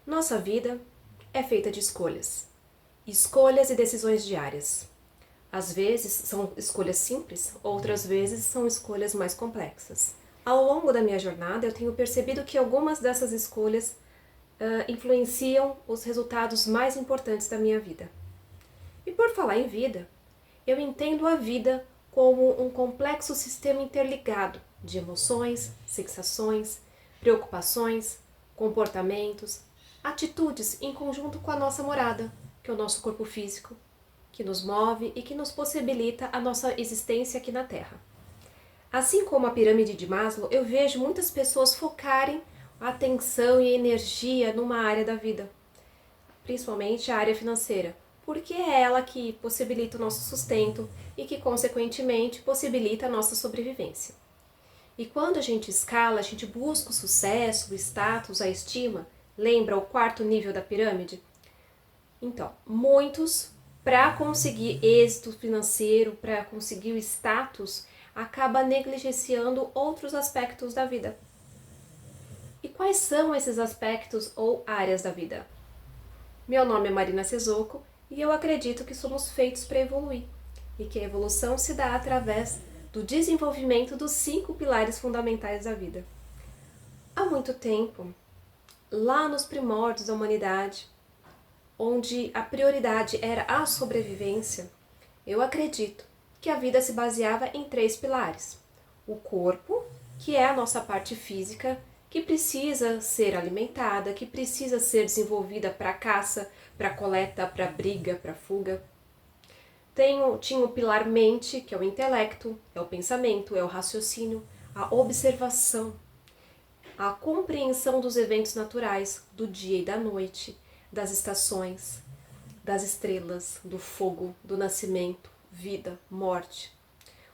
Nossa vida é feita de escolhas. Escolhas e decisões diárias. Às vezes são escolhas simples, outras vezes são escolhas mais complexas. Ao longo da minha jornada, eu tenho percebido que algumas dessas escolhas influenciam os resultados mais importantes da minha vida. E por falar em vida, eu entendo a vida como um complexo sistema interligado de emoções, sensações, preocupações, comportamentos, atitudes em conjunto com a nossa morada, que é o nosso corpo físico, que nos move e que nos possibilita a nossa existência aqui na Terra. Assim como a pirâmide de Maslow, eu vejo muitas pessoas focarem a atenção e energia numa área da vida, principalmente a área financeira, porque é ela que possibilita o nosso sustento e que, consequentemente, possibilita a nossa sobrevivência. E quando a gente escala, a gente busca o sucesso, o status, a estima, lembra o quarto nível da pirâmide? Então, muitos, para conseguir êxito financeiro, para conseguir o status, acaba negligenciando outros aspectos da vida. E quais são esses aspectos ou áreas da vida? Meu nome é Marina Sesocco e eu acredito que somos feitos para evoluir e que a evolução se dá através do desenvolvimento dos 5 pilares fundamentais da vida. Há muito tempo, lá nos primórdios da humanidade, onde a prioridade era a sobrevivência, eu acredito que a vida se baseava em 3 pilares. O corpo, que é a nossa parte física, que precisa ser alimentada, que precisa ser desenvolvida para caça, para coleta, para briga, para fuga. Tinha o pilar mente, que é o intelecto, é o pensamento, é o raciocínio, a observação, a compreensão dos eventos naturais, do dia e da noite, das estações, das estrelas, do fogo, do nascimento, vida, morte,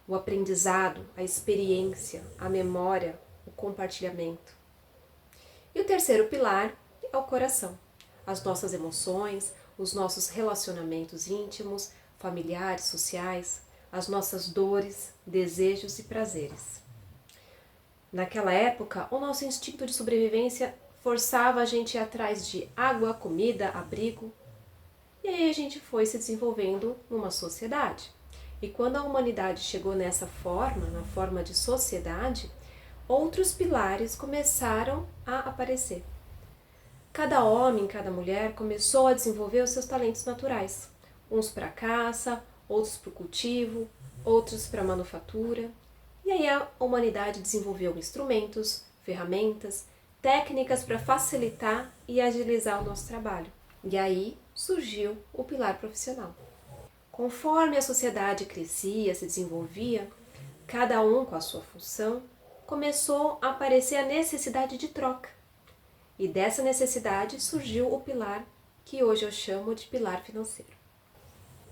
o aprendizado, a experiência, a memória, o compartilhamento. E o terceiro pilar é o coração, as nossas emoções, os nossos relacionamentos íntimos, familiares, sociais, as nossas dores, desejos e prazeres. Naquela época, o nosso instinto de sobrevivência forçava a gente a ir atrás de água, comida, abrigo. E aí a gente foi se desenvolvendo numa sociedade. E quando a humanidade chegou nessa forma, na forma de sociedade, outros pilares começaram a aparecer. Cada homem, cada mulher começou a desenvolver os seus talentos naturais. Uns para caça, outros para o cultivo, outros para a manufatura. E aí a humanidade desenvolveu instrumentos, ferramentas, técnicas para facilitar e agilizar o nosso trabalho. E aí surgiu o pilar profissional. Conforme a sociedade crescia, se desenvolvia, cada um com a sua função, começou a aparecer a necessidade de troca. E dessa necessidade surgiu o pilar que hoje eu chamo de pilar financeiro.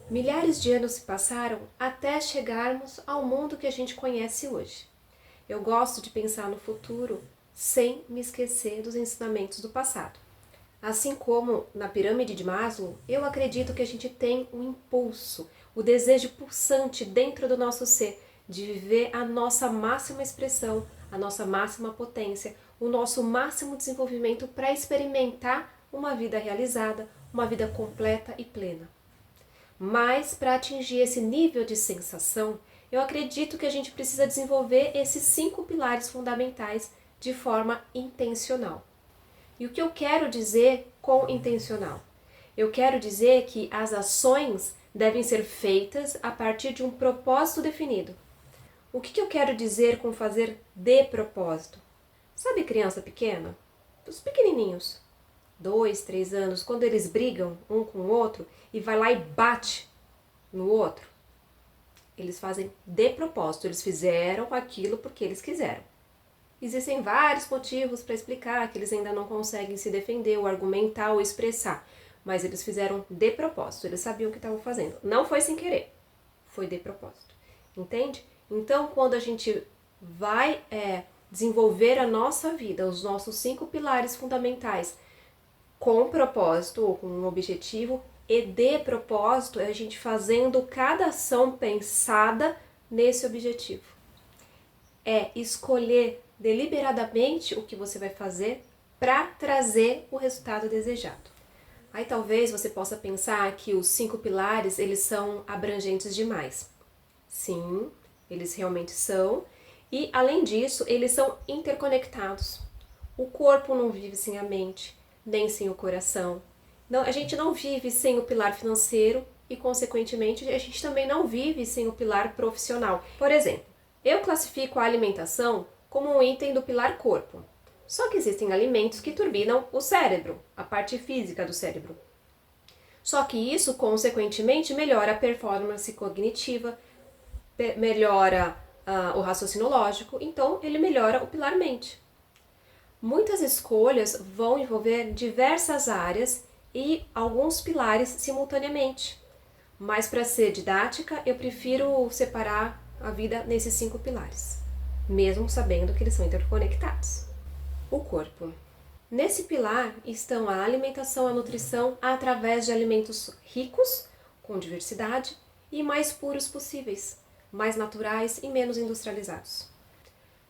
Milhares de anos se passaram até chegarmos ao mundo que a gente conhece hoje. Eu gosto de pensar no futuro sem me esquecer dos ensinamentos do passado. Assim como na pirâmide de Maslow, eu acredito que a gente tem um impulso, o desejo pulsante dentro do nosso ser de viver a nossa máxima expressão, a nossa máxima potência, o nosso máximo desenvolvimento para experimentar uma vida realizada, uma vida completa e plena. Mas para atingir esse nível de sensação, eu acredito que a gente precisa desenvolver esses 5 pilares fundamentais de forma intencional. E o que eu quero dizer com intencional? Eu quero dizer que as ações devem ser feitas a partir de um propósito definido. O que eu quero dizer com fazer de propósito? Sabe criança pequena? Os pequenininhos, 2, 3 anos, quando eles brigam um com o outro e vai lá e bate no outro, eles fazem de propósito, eles fizeram aquilo porque eles quiseram. Existem vários motivos para explicar que eles ainda não conseguem se defender, ou argumentar, ou expressar, mas eles fizeram de propósito, eles sabiam o que estavam fazendo. Não foi sem querer, foi de propósito, entende? Então, quando a gente vai desenvolver a nossa vida, os nossos 5 pilares fundamentais, com propósito ou com um objetivo, e de propósito é a gente fazendo cada ação pensada nesse objetivo. É escolher deliberadamente o que você vai fazer para trazer o resultado desejado. Aí talvez você possa pensar que os 5 pilares, eles são abrangentes demais. Sim, eles realmente são. E além disso, eles são interconectados. O corpo não vive sem a mente, nem sem o coração. Não, a gente não vive sem o pilar financeiro e, consequentemente, a gente também não vive sem o pilar profissional. Por exemplo, eu classifico a alimentação como um item do pilar corpo. Só que existem alimentos que turbinam o cérebro, a parte física do cérebro. Só que isso, consequentemente, melhora a performance cognitiva, melhora o raciocínio lógico, então ele melhora o pilar mente. Muitas escolhas vão envolver diversas áreas e alguns pilares simultaneamente. Mas para ser didática, eu prefiro separar a vida nesses 5 pilares, mesmo sabendo que eles são interconectados. O corpo. Nesse pilar estão a alimentação e a nutrição através de alimentos ricos, com diversidade, e mais puros possíveis, mais naturais e menos industrializados.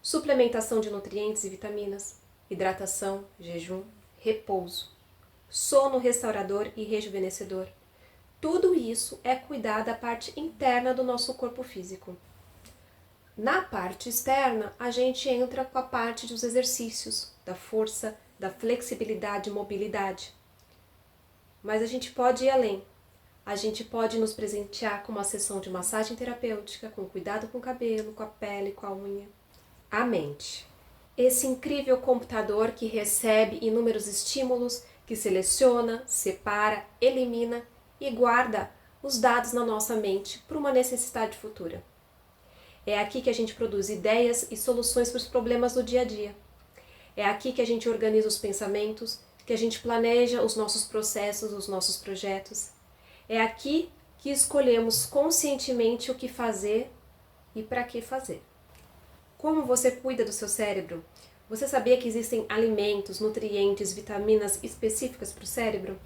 Suplementação de nutrientes e vitaminas, hidratação, jejum, repouso, sono restaurador e rejuvenescedor. Tudo isso é cuidar da parte interna do nosso corpo físico. Na parte externa, a gente entra com a parte dos exercícios, da força, da flexibilidade e mobilidade. Mas a gente pode ir além. A gente pode nos presentear com uma sessão de massagem terapêutica, com cuidado com o cabelo, com a pele, com a unha. A mente. Esse incrível computador que recebe inúmeros estímulos, que seleciona, separa, elimina e guarda os dados na nossa mente para uma necessidade futura. É aqui que a gente produz ideias e soluções para os problemas do dia a dia. É aqui que a gente organiza os pensamentos, que a gente planeja os nossos processos, os nossos projetos. É aqui que escolhemos conscientemente o que fazer e para que fazer. Como você cuida do seu cérebro? Você sabia que existem alimentos, nutrientes, vitaminas específicas para o cérebro?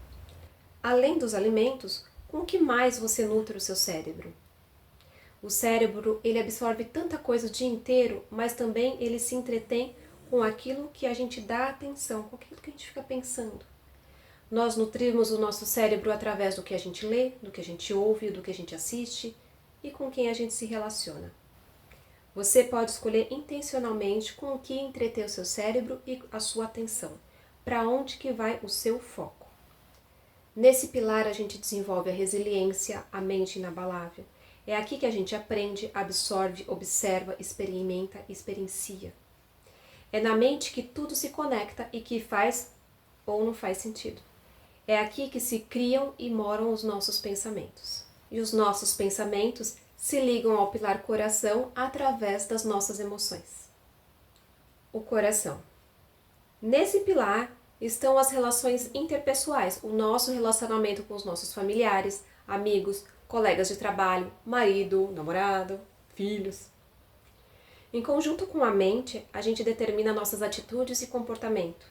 Além dos alimentos, com o que mais você nutre o seu cérebro? O cérebro, ele absorve tanta coisa o dia inteiro, mas também ele se entretém com aquilo que a gente dá atenção, com aquilo que a gente fica pensando. Nós nutrimos o nosso cérebro através do que a gente lê, do que a gente ouve, do que a gente assiste e com quem a gente se relaciona. Você pode escolher intencionalmente com o que entreter o seu cérebro e a sua atenção, para onde que vai o seu foco. Nesse pilar a gente desenvolve a resiliência, a mente inabalável. É aqui que a gente aprende, absorve, observa, experimenta, experiencia. É na mente que tudo se conecta e que faz ou não faz sentido. É aqui que se criam e moram os nossos pensamentos. E os nossos pensamentos se ligam ao pilar coração através das nossas emoções. O coração. Nesse pilar estão as relações interpessoais, o nosso relacionamento com os nossos familiares, amigos, colegas de trabalho, marido, namorado, filhos. Em conjunto com a mente, a gente determina nossas atitudes e comportamento,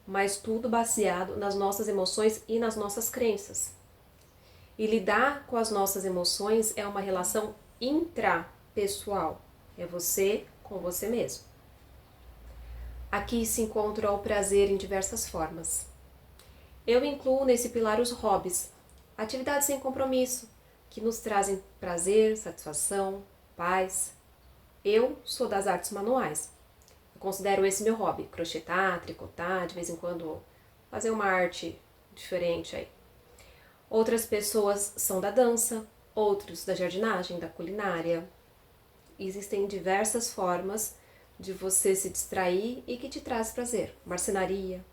mas tudo baseado nas nossas emoções e nas nossas crenças. E lidar com as nossas emoções é uma relação intrapessoal, é você com você mesmo. Aqui se encontra o prazer em diversas formas. Eu incluo nesse pilar os hobbies, atividades sem compromisso, que nos trazem prazer, satisfação, paz. Eu sou das artes manuais. Eu considero esse meu hobby, crochetar, tricotar, de vez em quando fazer uma arte diferente aí. Outras pessoas são da dança, outros da jardinagem, da culinária. Existem diversas formas de você se distrair e que te traz prazer. Marcenaria,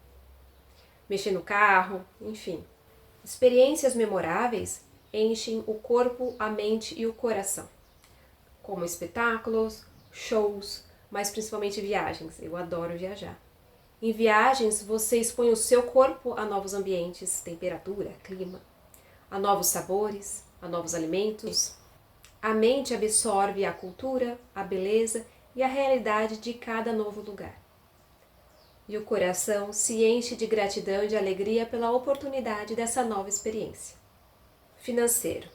mexer no carro, enfim. Experiências memoráveis enchem o corpo, a mente e o coração, como espetáculos, shows, mas principalmente viagens. Eu adoro viajar. Em viagens, você expõe o seu corpo a novos ambientes, temperatura, clima, a novos sabores, a novos alimentos. A mente absorve a cultura, a beleza e a realidade de cada novo lugar. E o coração se enche de gratidão e de alegria pela oportunidade dessa nova experiência. Financeiro.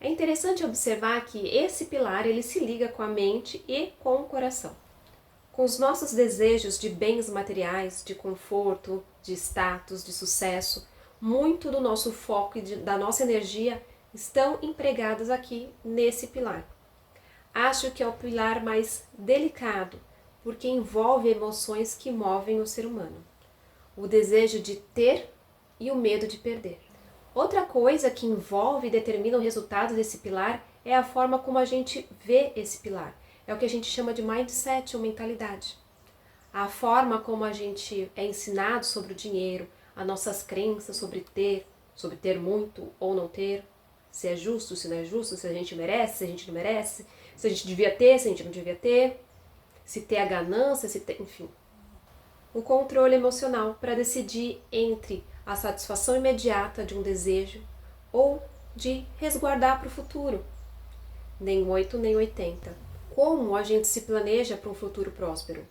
É interessante observar que esse pilar ele se liga com a mente e com o coração. Com os nossos desejos de bens materiais, de conforto, de status, de sucesso, muito do nosso foco e da nossa energia estão empregados aqui nesse pilar. Acho que é o pilar mais delicado, porque envolve emoções que movem o ser humano. O desejo de ter e o medo de perder. Outra coisa que envolve e determina o resultado desse pilar é a forma como a gente vê esse pilar. É o que a gente chama de mindset ou mentalidade. A forma como a gente é ensinado sobre o dinheiro, as nossas crenças sobre ter muito ou não ter, se é justo, se não é justo, se a gente merece, se a gente não merece, se a gente devia ter, se a gente não devia ter, se ter a ganância, se ter, enfim. O controle emocional para decidir entre a satisfação imediata de um desejo ou de resguardar para o futuro. Nem 8 nem 80. Como a gente se planeja para um futuro próspero?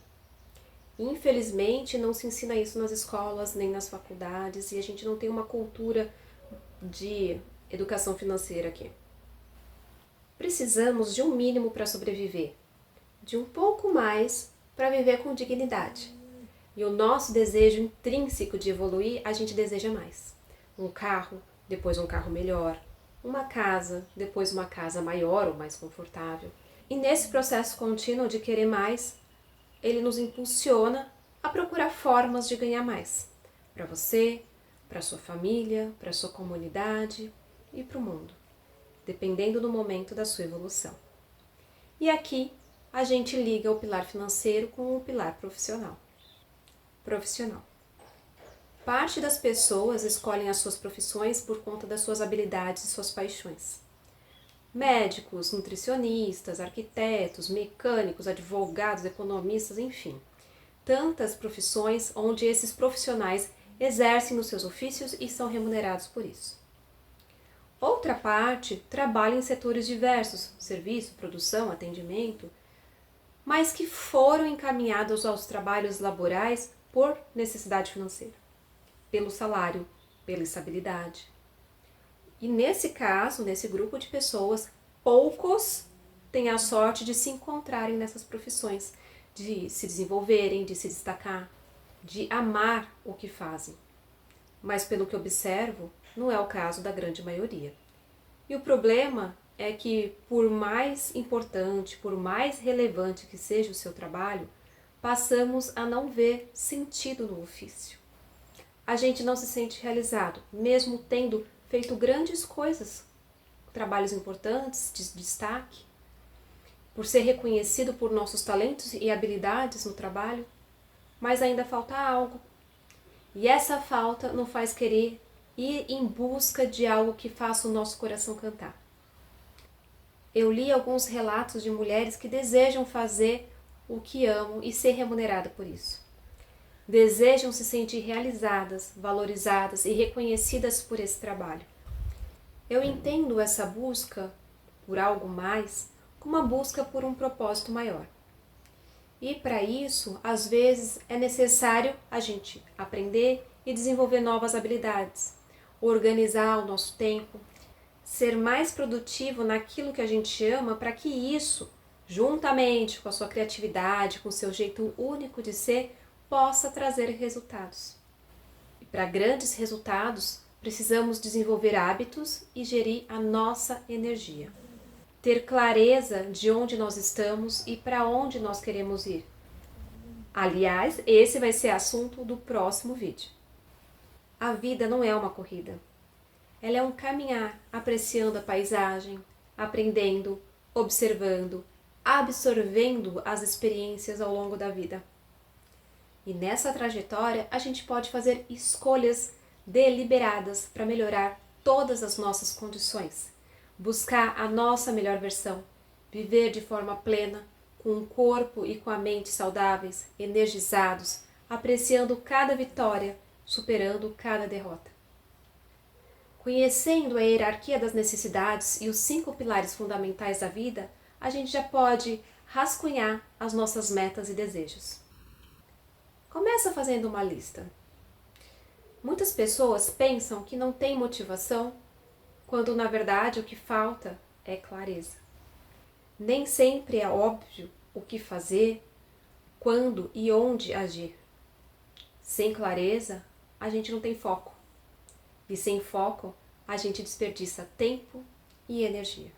Infelizmente não se ensina isso nas escolas nem nas faculdades e a gente não tem uma cultura de educação financeira aqui. Precisamos de um mínimo para sobreviver, de um pouco mais para viver com dignidade. E o nosso desejo intrínseco de evoluir, a gente deseja mais. Um carro, depois um carro melhor. Uma casa, depois uma casa maior ou mais confortável. E nesse processo contínuo de querer mais, ele nos impulsiona a procurar formas de ganhar mais. Para você, para sua família, para sua comunidade e para o mundo. Dependendo do momento da sua evolução. E aqui a gente liga o pilar financeiro com o pilar profissional. Parte das pessoas escolhem as suas profissões por conta das suas habilidades e suas paixões. Médicos, nutricionistas, arquitetos, mecânicos, advogados, economistas, enfim. Tantas profissões onde esses profissionais exercem os seus ofícios e são remunerados por isso. Outra parte trabalha em setores diversos, serviço, produção, atendimento, mas que foram encaminhados aos trabalhos laborais por necessidade financeira, pelo salário, pela estabilidade. E nesse caso, nesse grupo de pessoas, poucos têm a sorte de se encontrarem nessas profissões, de se desenvolverem, de se destacar, de amar o que fazem. Mas pelo que observo, não é o caso da grande maioria. E o problema é que, por mais importante, por mais relevante que seja o seu trabalho, passamos a não ver sentido no ofício. A gente não se sente realizado, mesmo tendo feito grandes coisas, trabalhos importantes, de destaque, por ser reconhecido por nossos talentos e habilidades no trabalho, mas ainda falta algo. E essa falta nos faz querer ir em busca de algo que faça o nosso coração cantar. Eu li alguns relatos de mulheres que desejam fazer o que amam e ser remunerada por isso. Desejam se sentir realizadas, valorizadas e reconhecidas por esse trabalho. Eu entendo essa busca por algo mais como uma busca por um propósito maior. E para isso, às vezes, é necessário a gente aprender e desenvolver novas habilidades, organizar o nosso tempo, ser mais produtivo naquilo que a gente ama para que isso, juntamente com a sua criatividade, com o seu jeito único de ser, possa trazer resultados. E para grandes resultados, precisamos desenvolver hábitos e gerir a nossa energia. Ter clareza de onde nós estamos e para onde nós queremos ir. Aliás, esse vai ser assunto do próximo vídeo. A vida não é uma corrida. Ela é um caminhar, apreciando a paisagem, aprendendo, observando, absorvendo as experiências ao longo da vida. E nessa trajetória, a gente pode fazer escolhas deliberadas para melhorar todas as nossas condições, buscar a nossa melhor versão, viver de forma plena, com o corpo e com a mente saudáveis, energizados, apreciando cada vitória, superando cada derrota. Conhecendo a hierarquia das necessidades e os 5 pilares fundamentais da vida, a gente já pode rascunhar as nossas metas e desejos. Começa fazendo uma lista. Muitas pessoas pensam que não tem motivação, quando na verdade o que falta é clareza. Nem sempre é óbvio o que fazer, quando e onde agir. Sem clareza, a gente não tem foco. E sem foco, a gente desperdiça tempo e energia.